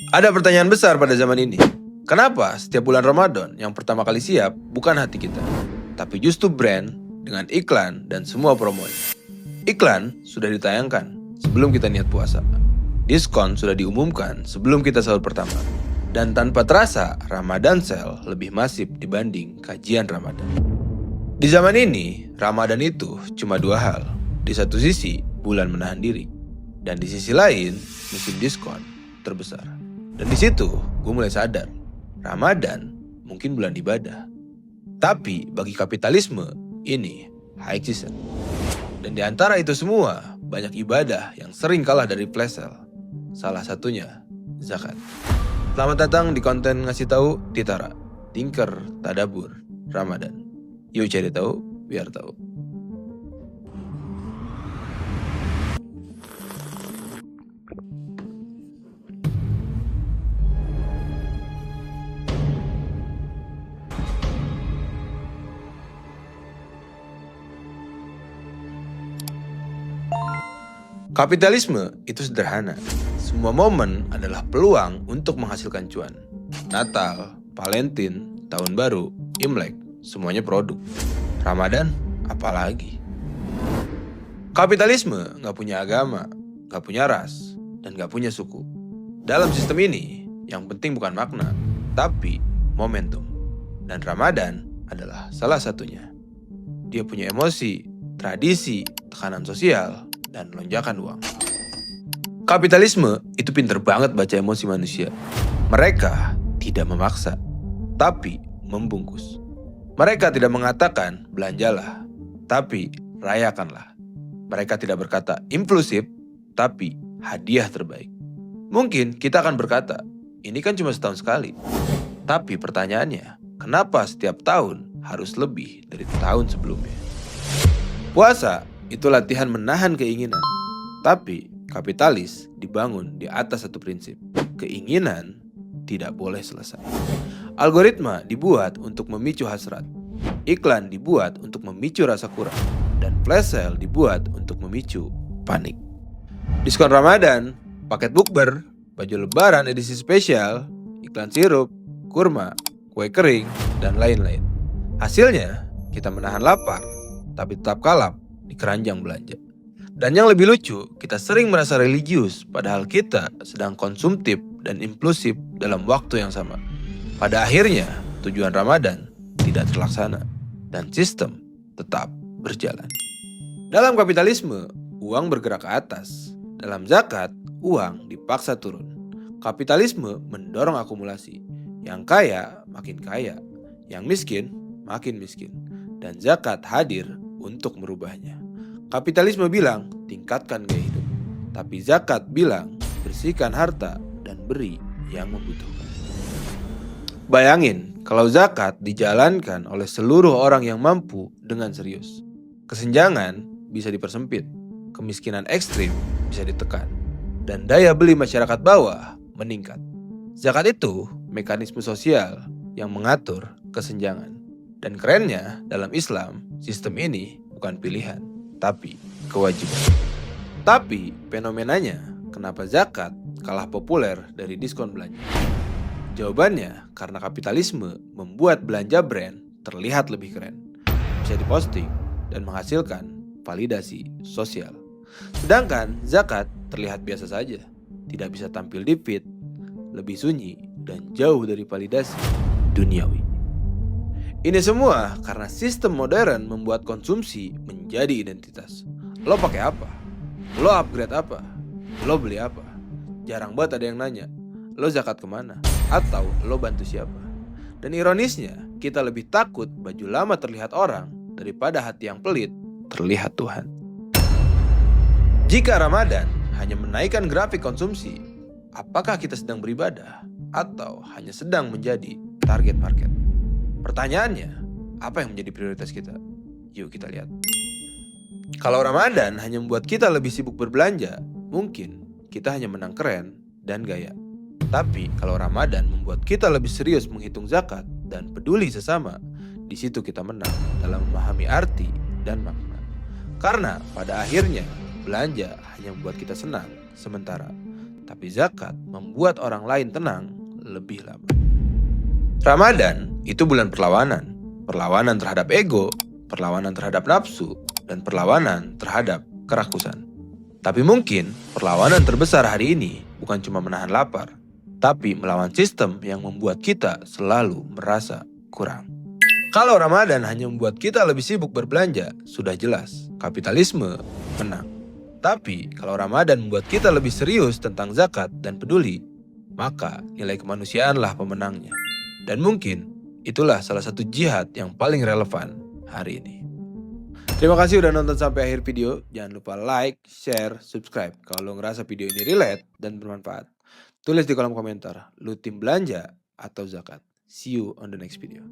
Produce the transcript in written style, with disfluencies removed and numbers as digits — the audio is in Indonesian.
Ada pertanyaan besar pada zaman ini. Kenapa setiap bulan Ramadan yang pertama kali siap bukan hati kita, tapi justru brand dengan iklan dan semua promonya. Iklan sudah ditayangkan sebelum kita niat puasa. Diskon sudah diumumkan sebelum kita sahur pertama. Dan tanpa terasa, Ramadan Sale lebih masif dibanding kajian Ramadan. Di zaman ini, Ramadan itu cuma dua hal. Di satu sisi, bulan menahan diri. Dan di sisi lain, musim diskon terbesar. Dan di situ, gue mulai sadar, Ramadan mungkin bulan ibadah. Tapi bagi kapitalisme, ini high season. Dan di antara itu semua, banyak ibadah yang sering kalah dari flash sale. Salah satunya, zakat. Selamat datang di konten ngasih tahu Titara, Tinker Tadabur Ramadan. Yuk cari tahu, biar tahu. Kapitalisme itu sederhana. Semua momen adalah peluang untuk menghasilkan cuan. Natal, Valentine, Tahun Baru, Imlek, semuanya produk. Ramadan, apalagi. Kapitalisme nggak punya agama, nggak punya ras, dan nggak punya suku. Dalam sistem ini, yang penting bukan makna, tapi momentum. Dan Ramadan adalah salah satunya. Dia punya emosi, tradisi, tekanan sosial, dan lonjakan uang. Kapitalisme itu pinter banget baca emosi manusia. Mereka tidak memaksa, tapi membungkus. Mereka tidak mengatakan belanjalah, tapi rayakanlah. Mereka tidak berkata impulsif, tapi hadiah terbaik. Mungkin kita akan berkata, ini kan cuma setahun sekali. Tapi pertanyaannya, kenapa setiap tahun harus lebih dari tahun sebelumnya? Puasa itu latihan menahan keinginan. Tapi kapitalis dibangun di atas satu prinsip. Keinginan tidak boleh selesai. Algoritma dibuat untuk memicu hasrat. Iklan dibuat untuk memicu rasa kurang. Dan flash sale dibuat untuk memicu panik. Diskon Ramadan, paket bukber, baju lebaran edisi spesial, iklan sirup, kurma, kue kering, dan lain-lain. Hasilnya, kita menahan lapar, tapi tetap kalap di keranjang belanja. Dan yang lebih lucu, kita sering merasa religius padahal kita sedang konsumtif dan impulsif dalam waktu yang sama. Pada akhirnya, tujuan Ramadan tidak terlaksana dan sistem tetap berjalan. Dalam kapitalisme, uang bergerak ke atas. Dalam zakat, uang dipaksa turun. Kapitalisme mendorong akumulasi. Yang kaya makin kaya, yang miskin makin miskin. Dan zakat hadir untuk merubahnya. Kapitalisme bilang, tingkatkan gaya hidup. Tapi zakat bilang, bersihkan harta dan beri yang membutuhkan. Bayangin, kalau zakat dijalankan oleh seluruh orang yang mampu dengan serius. Kesenjangan bisa dipersempit, kemiskinan ekstrim bisa ditekan, dan daya beli masyarakat bawah meningkat. Zakat itu mekanisme sosial yang mengatur kesenjangan. Dan kerennya, dalam Islam, sistem ini bukan pilihan, tapi kewajiban. Tapi fenomenanya, kenapa zakat kalah populer dari diskon belanja? Jawabannya, karena kapitalisme membuat belanja brand terlihat lebih keren, bisa diposting, dan menghasilkan validasi sosial. Sedangkan zakat terlihat biasa saja, tidak bisa tampil di feed, lebih sunyi, dan jauh dari validasi duniawi. Ini semua karena sistem modern membuat konsumsi menjadi identitas. Lo pakai apa? Lo upgrade apa? Lo beli apa? Jarang banget ada yang nanya, lo zakat kemana? Atau lo bantu siapa? Dan ironisnya, kita lebih takut baju lama terlihat orang daripada hati yang pelit terlihat Tuhan. Jika Ramadan hanya menaikkan grafik konsumsi, apakah kita sedang beribadah? Atau hanya sedang menjadi target market? Pertanyaannya, apa yang menjadi prioritas kita? Yuk kita lihat. Kalau Ramadan hanya membuat kita lebih sibuk berbelanja, mungkin kita hanya menang keren dan gaya. Tapi kalau Ramadan membuat kita lebih serius menghitung zakat dan peduli sesama, di situ kita menang dalam memahami arti dan makna. Karena pada akhirnya belanja hanya membuat kita senang sementara, tapi zakat membuat orang lain tenang lebih lama. Ramadan itu bulan perlawanan. Perlawanan terhadap ego, perlawanan terhadap nafsu, dan perlawanan terhadap kerakusan. Tapi mungkin perlawanan terbesar hari ini bukan cuma menahan lapar, tapi melawan sistem yang membuat kita selalu merasa kurang. Kalau Ramadan hanya membuat kita lebih sibuk berbelanja, sudah jelas kapitalisme menang. Tapi kalau Ramadan membuat kita lebih serius tentang zakat dan peduli, maka nilai kemanusiaanlah pemenangnya. Dan mungkin itulah salah satu jihad yang paling relevan hari ini. Terima kasih udah nonton sampai akhir video. Jangan lupa like, share, subscribe kalau lo ngerasa video ini relate dan bermanfaat. Tulis di kolom komentar, lu tim belanja atau zakat. See you on the next video.